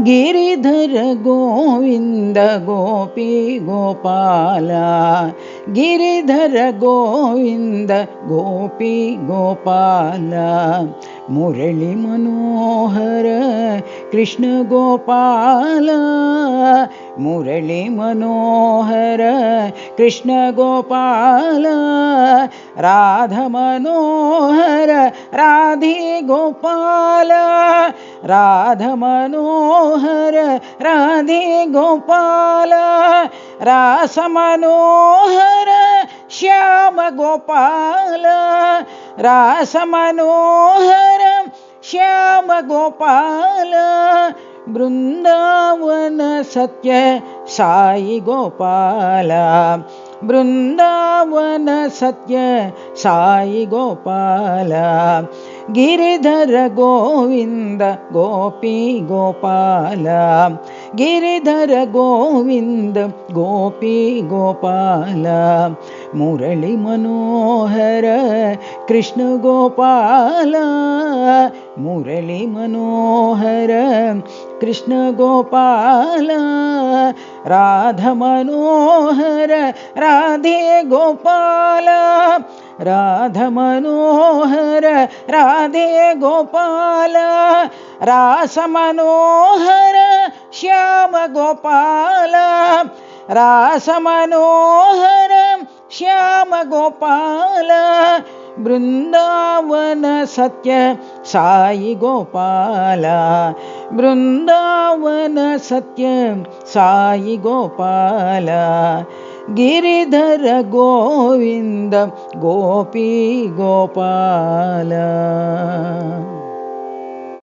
Giridhara Govinda Gopi Gopala Giridhara Govinda Gopi Gopala Murali Manohar Krishna Gopala Murali Manohar Krishna Gopala Radha Manohar Radhe Gopala Radha Manohar Radhe Gopala ರಾಸ Manohar Shyama Gopala ರಾಸ Manohar Shyama Gopala Brindavan Satya Sai Gopala Brindavan Satya Sai Gopala Giridhara Govinda Gopi Gopala Giridhara Govinda Gopi Gopala Murali Manohar Krishna Gopala Murali Manohar Krishna Gopala Radha Manohar Radhe Gopala Radha Manohar Radhe Gopala ರಾಸ Manohar Shyama Gopala ರಾಸ Manohar Shyama Gopala Brindavan Satya Sai Gopala Brindavan Satya Sai Gopala Giridhara Govinda Gopi Gopala.